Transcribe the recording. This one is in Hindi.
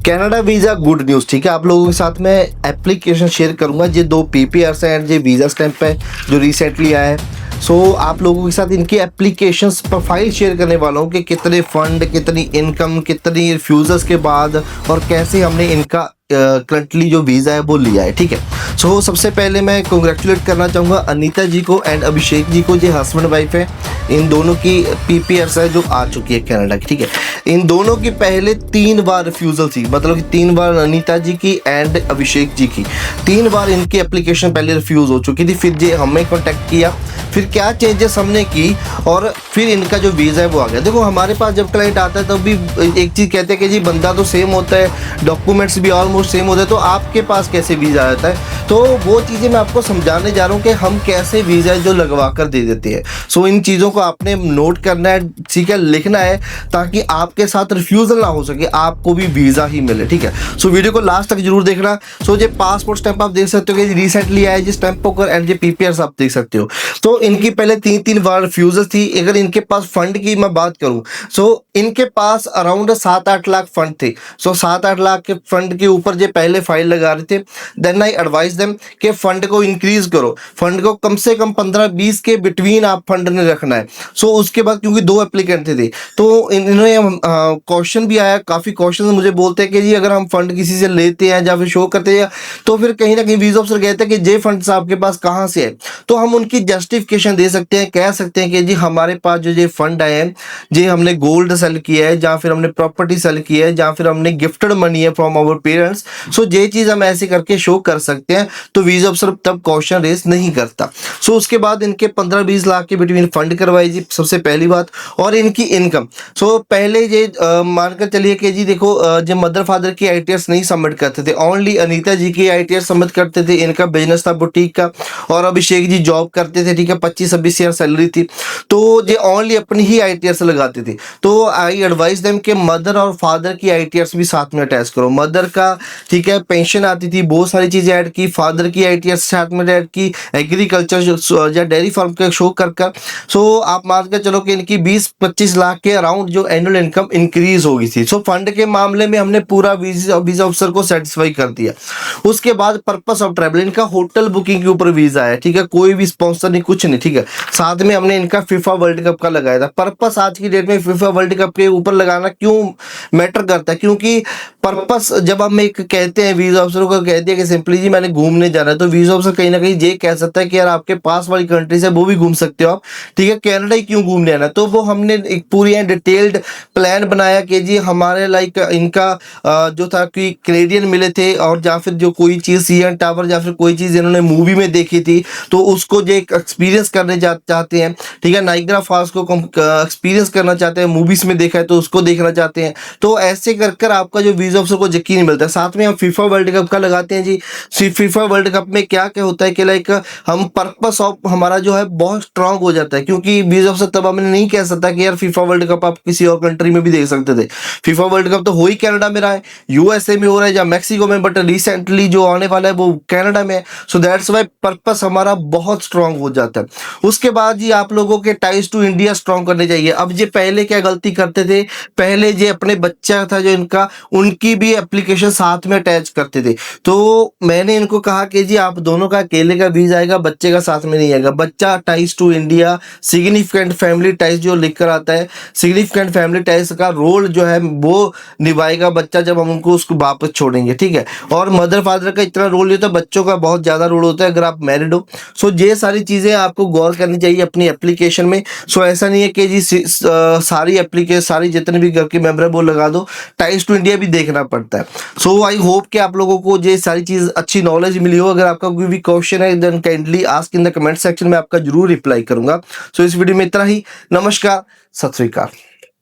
Canada visa good news. ठीक है, आप लोगों के साथ मैं एप्लीकेशन शेयर करूंगा। ये 2 पीपीआर एंड ये वीज़ा स्टैंप है जो रिसेंटली आया है। सो आप लोगों के साथ इनकी एप्लीकेशंस प्रोफाइल शेयर करने वाला हूँ कि कितने फंड, कितनी इनकम, कितनी रिफ्यूज़ल्स के बाद और कैसे हमने इनका करंटली जो वीज़ा है वो लिया है। ठीक है, सो सबसे पहले मैं कॉन्ग्रेचुलेट करना चाहूँगा अनीता जी को एंड अभिषेक जी को, जो हस्बैंड वाइफ है। इन दोनों की पीपीआर है जो आ चुकी है कनाडा की। ठीक है, इन दोनों की पहले 3 बार रिफ्यूज़ल थी, मतलब कि 3 बार अनीता जी की एंड अभिषेक जी की 3 बार इनकी एप्लीकेशन पहले रिफ्यूज़ हो चुकी थी। फिर ये हमें कॉन्टैक्ट किया, फिर क्या चेंजेस हमने की और फिर इनका जो वीज़ा है वो आ गया। देखो, हमारे पास जब क्लाइंट आता है तब भी एक चीज़ कहते हैं कि जी बंदा तो सेम होता है, डॉक्यूमेंट्स भी ऑलमोस्ट सेम होते हैं, तो आपके पास कैसे वीज़ा आता है। तो वो चीज़ें मैं आपको समझाने जा रहा हूँ कि हम कैसे वीज़ा जो लगवा कर दे देते हैं। सो इन चीज़ों को आपने नोट करना है, ठीक है, लिखना है, ताकि आपके साथ रिफ्यूज़ल ना हो सके, आपको भी वीज़ा ही मिले। ठीक है, सो वीडियो को लास्ट तक जरूर देखना। सो ये पासपोर्ट स्टैंप आप देख सकते हो कि रिसेंटली आया जी स्टैंप पोकर एंड ये पीपीआर आप देख सकते हो। तो इनकी पहले 3 बार रिफ्यूज़ल थी। अगर इनके पास फंड की मैं बात करूं, सो इनके पास अराउंड 7-8 लाख फंड थे। सो 7-8 लाख के फंड के ऊपर जो पहले फाइल लगा रहे थे, देन आई एडवाइज देम कि फंड को इंक्रीज करो, फंड को कम से कम 15-20 के बिटवीन आप फंड ने रखना है। सो उसके बाद क्योंकि 2 एप्लीकेंट थे तो इन्होंने क्वेश्चन भी आया, काफ़ी क्वेश्चन मुझे बोलते हैं कि जी अगर हम फंड किसी से लेते हैं या फिर शो करते हैं तो फिर कहीं ना कहीं वीज़ा ऑफिसर कहते हैं कि जे फंड्स आपके पास कहाँ से है। तो हम उनकी जस्टिफिकेशन दे सकते हैं, कह सकते हैं कि जी हमारे पास जो ये फंड आए हैं, जे हमने गोल्ड सेल किया है, या फिर हमने प्रॉपर्टी सेल किया है, या फिर हमने गिफ्टेड मनी है फ्रॉम आवर पेरेंट्स। सो ये चीज़ हम ऐसे करके शो कर सकते हैं, तो वीज़ा ऑफिसर तब क्वेश्चन रेस नहीं करता। सो उसके बाद इनके 15-20 लाख के बिटवीन फंड करवाई जी, सबसे पहली बात। और इनकी इनकम, सो पहले ये मानकर चलिए कि जी देखो, जो मदर फादर की आईटीआर नहीं सबमिट करते थे, ओनली अनीता जी की आईटीआर सबमिट करते थे। इनका बिजनेस था बुटीक का और अभिषेक जी जॉब करते थे। ठीक है, 25-26 हज़ार सैलरी थी, तो ये ओनली अपनी ही आईटीआर से लगाते थे। तो आई एडवाइस देम कि मदर और फादर की आईटीआर भी साथ में अटैच करो। मदर का, ठीक है, पेंशन आती थी, बहुत सारी चीज़ें ऐड की, फादर की आईटीआर साथ में ऐड की, एग्रीकल्चर या डेयरी फार्म के शो कर कर। सो आप मान के चलो कि इनकी 20-25 लाख के अराउंड जो एनुअल इनकम इंक्रीज हो गई थी। सो फंड के मामले में हमने पूरा वीज़ा ऑफिसर को सेटिस्फाई कर दिया। उसके बाद पर्पस ऑफ ट्रैवल, इनका होटल बुकिंग के ऊपर वीज़ा है। ठीक है, कोई भी स्पॉन्सर नहीं, कुछ नहीं। ठीक है, साथ में हमने इनका फीफा वर्ल्ड कप का लगाया था। पर्पस आज की डेट में फीफा वर्ल्ड कप के ऊपर लगाना क्यों मैटर करता है, क्योंकि पर्पस जब हम एक कहते हैं, वीज़ा ऑफिसर को कहते हैं कि सिंपली जी मैंने घूमने जाना है, तो वीज़ा ऑफिसर कहीं ना कहीं ये कह सकता है कि यार आपके पास वाली कंट्रीज है वो भी घूम सकते हो आप, ठीक है, कनाडा ही क्यों घूमने आना। तो वो हमने एक पूरी डिटेल्ड प्लान बनाया कि जी हमारे लाइक इनका जो था कि कैनेडियन मिले थे, और या फिर जो कोई चीज़ सीएन टावर या फिर कोई चीज़ इन्होंने मूवी में देखी थी तो उसको जो एक एक्सपीरियंस करने चाहते हैं। ठीक है, नाइग्रा फॉल्स को एक्सपीरियंस करना चाहते हैं, मूवीज में देखा है तो उसको देखना चाहते हैं। तो ऐसे कर कर आपका जो वीज़ा ऑफिसर को यकीन मिलता है। साथ में हम फीफा वर्ल्ड कप का लगाते हैं जी। फीफा वर्ल्ड कप में क्या क्या होता है कि लाइक हम पर्पस ऑफ हमारा जो है बहुत स्ट्रांग हो जाता है, क्योंकि वीज़ा ऑफिसर तब हमने नहीं कह सकता कि यार फीफा वर्ल्ड कप आप किसी और कंट्री में भी देख सकते थे। फीफा वर्ल्ड कप तो हो ही कनाडा में रहा है, यूएसए में हो रहा है या मैक्सिको में, बट रिसेंटली जो आने वाला है वो कनाडा में है। सो दैट्स वाई पर्पस हमारा बहुत स्ट्रांग हो जाता है। उसके बाद जी आप लोगों के टाइज टू इंडिया स्ट्रांग करने चाहिए। अब ये पहले क्या गलती करते थे, पहले ये अपने बच्चा था जो इनका, उनकी भी एप्लीकेशन साथ में अटैच करते थे। तो मैंने इनको कहा कि जी आप दोनों का अकेले का वीज़ा आएगा, बच्चे का साथ में नहीं आएगा। बच्चा ties to India, significant family ties जो लिख कर आता है, सिग्निफिकेंट फैमिली टाइज का रोल जो है वो निभाएगा बच्चा जब हम उनको उसको वापस छोड़ेंगे। ठीक है, और मदर फादर का इतना रोल नहीं होता, बच्चों का बहुत ज़्यादा रोल होता है अगर आप मैरिड हो। सो ये सारी चीज़ें आपको गौर करनी चाहिए अपनी एप्लीकेशन में। सो ऐसा नहीं है कि जी सारी एप्लीकेशन, सारी जितने भी घर के मेंबर है वो लगा दो, टाइज टू इंडिया भी देखना पड़ता है। सो आई होप कि आप लोगों को ये सारी चीज़ अच्छी नॉलेज मिली हो। अगर आपका कोई भी क्वेश्चन है then kindly ask in the comment section में, आपका जरूर रिप्लाई करूंगा। सो इस वीडियो में इतना ही। नमस्कार, सत श्री अकाल।